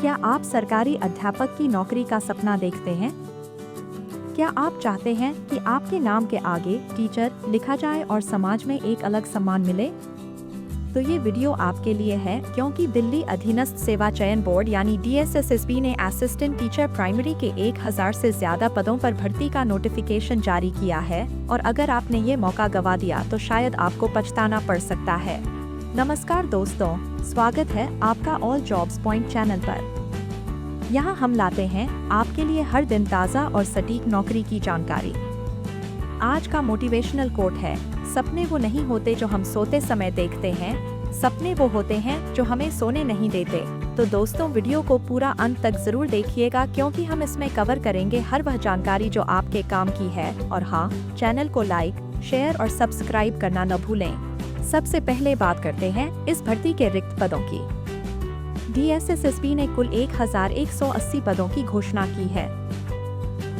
क्या आप सरकारी अध्यापक की नौकरी का सपना देखते हैं? क्या आप चाहते हैं कि आपके नाम के आगे टीचर लिखा जाए और समाज में एक अलग सम्मान मिले? तो ये वीडियो आपके लिए है, क्योंकि दिल्ली अधीनस्थ सेवा चयन बोर्ड यानी DSSSB ने असिस्टेंट टीचर प्राइमरी के 1000 से ज्यादा पदों पर भर्ती का नोटिफिकेशन जारी किया है और अगर आपने ये मौका गवा दिया तो शायद आपको पछताना पड़ सकता है। नमस्कार दोस्तों, स्वागत है आपका ऑल जॉब्स पॉइंट चैनल पर। यहाँ हम लाते हैं आपके लिए हर दिन ताज़ा और सटीक नौकरी की जानकारी। आज का मोटिवेशनल कोट है, सपने वो नहीं होते जो हम सोते समय देखते हैं, सपने वो होते हैं जो हमें सोने नहीं देते। तो दोस्तों, वीडियो को पूरा अंत तक जरूर देखिएगा, क्योंकि हम इसमें कवर करेंगे हर वह जानकारी जो आपके काम की है। और हाँ, चैनल को लाइक, शेयर और सब्सक्राइब करना न भूलें। सबसे पहले बात करते हैं इस भर्ती के रिक्त पदों की। DSSSB ने कुल 1180 पदों की घोषणा की है।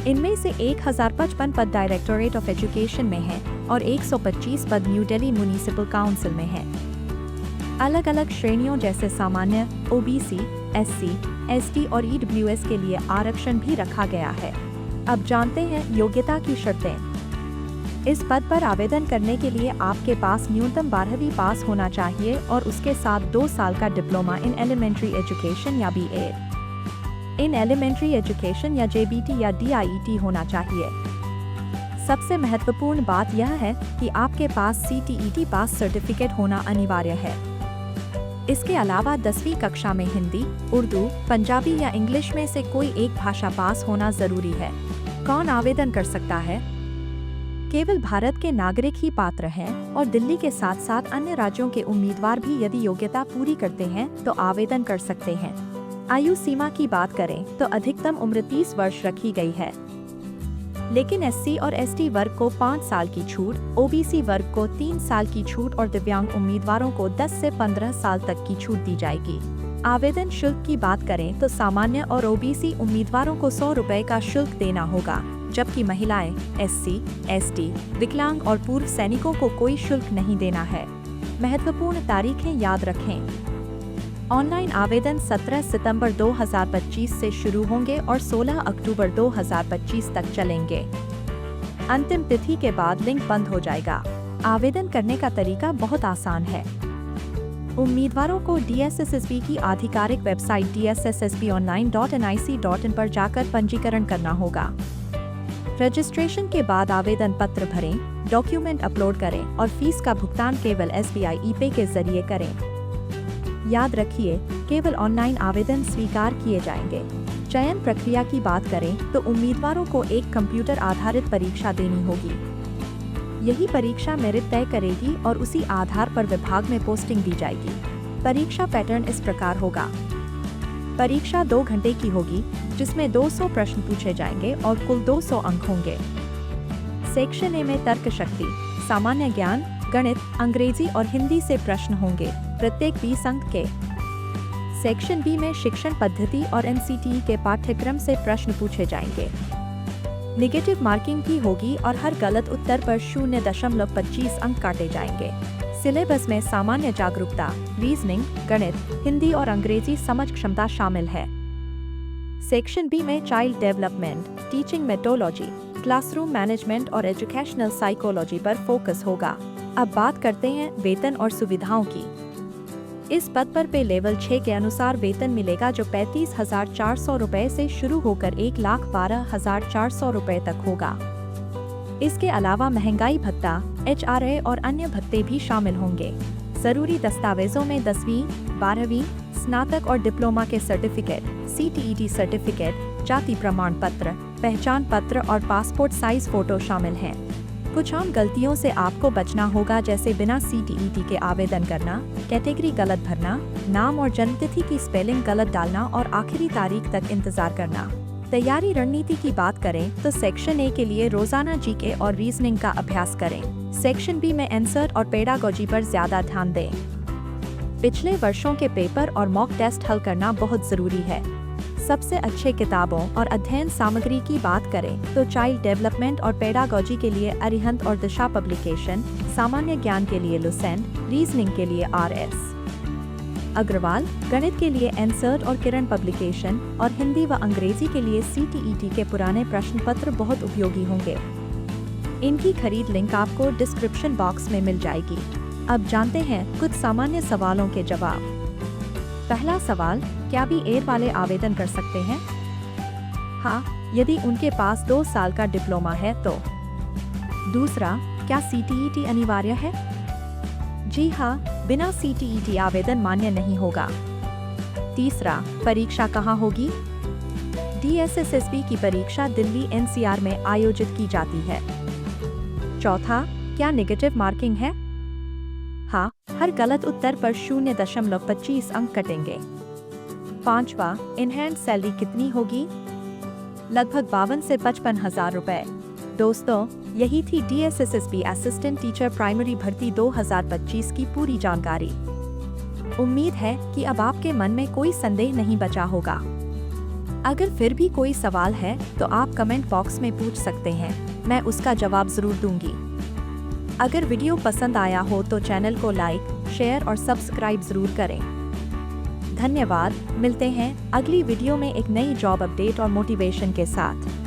इनमें से 1055 पद डायरेक्टोरेट ऑफ एजुकेशन में हैं और 125 पद न्यू दिल्ली म्युनिसिपल काउंसिल में हैं। अलग अलग श्रेणियों जैसे सामान्य, OBC, SC, ST और EWS के लिए आरक्षण भी रखा गया है। अब जानते हैं योग्यता की शर्तें। इस पद पर आवेदन करने के लिए आपके पास न्यूनतम 12वीं पास होना चाहिए और उसके साथ 2 साल का डिप्लोमा इन एलिमेंट्री एजुकेशन या BA इन एलिमेंट्री एजुकेशन या JBT या DIET होना चाहिए। सबसे महत्वपूर्ण बात यह है कि आपके पास CTET पास सर्टिफिकेट होना अनिवार्य है। इसके अलावा 10वीं कक्षा में हिंदी, उर्दू, पंजाबी या इंग्लिश में से कोई एक भाषा पास होना जरूरी है। कौन आवेदन कर सकता है? केवल भारत के नागरिक ही पात्र हैं और दिल्ली के साथ साथ अन्य राज्यों के उम्मीदवार भी यदि योग्यता पूरी करते हैं तो आवेदन कर सकते हैं। आयु सीमा की बात करें तो अधिकतम उम्र 30 वर्ष रखी गई है, लेकिन SC और ST वर्ग को 5 साल की छूट, OBC वर्ग को 3 साल की छूट और दिव्यांग उम्मीदवारों को 10 से 15 साल तक की छूट दी जाएगी। आवेदन शुल्क की बात करें तो सामान्य और OBC उम्मीदवारों को 100 रुपए का शुल्क देना होगा, जबकि महिलाएं, SC, ST, विकलांग और पूर्व सैनिकों को कोई शुल्क नहीं देना है। महत्वपूर्ण तारीखें याद रखें। ऑनलाइन आवेदन 17 सितंबर 2025 से शुरू होंगे और 16 अक्टूबर 2025 तक चलेंगे। अंतिम तिथि के बाद लिंक बंद हो जाएगा। आवेदन करने का तरीका बहुत आसान है। उम्मीदवारों को DSSSB की आधिकारिक वेबसाइट dsssbonline.nic.in पर जाकर पंजीकरण करना होगा। रजिस्ट्रेशन के बाद आवेदन पत्र भरें, डॉक्यूमेंट अपलोड करें और फीस का भुगतान केवल SBI ePay के जरिए करें। याद रखिए, केवल ऑनलाइन आवेदन स्वीकार किए जाएंगे। चयन प्रक्रिया की बात करें तो उम्मीदवारों को एक कंप्यूटर आधारित परीक्षा देनी होगी। यही परीक्षा मेरिट तय करेगी और उसी आधार पर विभाग में पोस्टिंग दी जाएगी। परीक्षा पैटर्न इस प्रकार होगा। परीक्षा 2 घंटे की होगी, जिसमें 200 प्रश्न पूछे जाएंगे और कुल 200 अंक होंगे। सेक्शन A में तर्क शक्ति, सामान्य ज्ञान, गणित, अंग्रेजी और हिंदी से प्रश्न होंगे, प्रत्येक 20 अंक के। सेक्शन B में शिक्षण पद्धति और NCTE के पाठ्यक्रम से प्रश्न पूछे जाएंगे। नेगेटिव मार्किंग भी होगी और हर गलत उत्तर पर 0.25 अंक काटे जाएंगे। सिलेबस में सामान्य जागरूकता, रीजनिंग, गणित, हिंदी और अंग्रेजी समझ क्षमता शामिल है। सेक्शन B में child development, teaching methodology, classroom management और एजुकेशनल साइकोलॉजी पर फोकस होगा। अब बात करते हैं वेतन और सुविधाओं की। इस पद पर पे लेवल 6 के अनुसार वेतन मिलेगा, जो 35,400 रुपए से शुरू होकर 1,12,400 रुपए तक होगा। इसके अलावा महंगाई भत्ता, HRA और अन्य भत्ते भी शामिल होंगे। जरूरी दस्तावेजों में 10वीं, 12वीं, स्नातक और डिप्लोमा के सर्टिफिकेट, CTET सर्टिफिकेट, जाति प्रमाण पत्र, पहचान पत्र और पासपोर्ट साइज फोटो शामिल हैं। कुछ आम गलतियों से आपको बचना होगा, जैसे बिना CTET के आवेदन करना, कैटेगरी गलत भरना, नाम और जन्मतिथि की स्पेलिंग गलत डालना और आखिरी तारीख तक इंतजार करना। तैयारी रणनीति की बात करें तो सेक्शन A के लिए रोजाना GK और रीजनिंग का अभ्यास करें। सेक्शन B में एंसर और पेडागोजी पर ज्यादा ध्यान दें। पिछले वर्षों के पेपर और मॉक टेस्ट हल करना बहुत जरूरी है। सबसे अच्छे किताबों और अध्ययन सामग्री की बात करें तो चाइल्ड डेवलपमेंट और पेडागोजी के लिए अरिहंत और दिशा पब्लिकेशन, सामान्य ज्ञान के लिए लुसेंट, रीजनिंग के लिए RS। अग्रवाल, गणित के लिए एनसर्ट और किरण पब्लिकेशन और हिंदी व अंग्रेजी के लिए CTET के पुराने प्रश्न पत्र बहुत उपयोगी होंगे। इनकी खरीद लिंक आपको डिस्क्रिप्शन बॉक्स में मिल जाएगी। अब जानते हैं कुछ सामान्य सवालों के जवाब। पहला सवाल, क्या BA वाले आवेदन कर सकते हैं? हाँ, यदि उनके पास 2 साल का डिप्लोमा है तो। दूसरा, क्या CTET अनिवार्य है? जी हाँ, बिना CTET आवेदन मान्य नहीं होगा। तीसरा, परीक्षा कहाँ होगी? DSSSB की परीक्षा दिल्ली NCR में आयोजित की जाती है। चौथा, क्या नेगेटिव मार्किंग है? हाँ, हर गलत उत्तर पर 0.25 अंक कटेंगे। पांचवा, इनहैंड सैलरी कितनी होगी? लगभग 52 से 55 हजार रुपए। दोस्तों, यही थी DSSSB असिस्टेंट टीचर प्राइमरी भर्ती 2025 की पूरी जानकारी। उम्मीद है कि अब आपके मन में कोई संदेह नहीं बचा होगा। अगर फिर भी कोई सवाल है तो आप कमेंट बॉक्स में पूछ सकते हैं, मैं उसका जवाब जरूर दूंगी। अगर वीडियो पसंद आया हो तो चैनल को लाइक, शेयर और सब्सक्राइब जरूर करें। धन्यवाद, मिलते हैं अगली वीडियो में एक नई जॉब अपडेट और मोटिवेशन के साथ।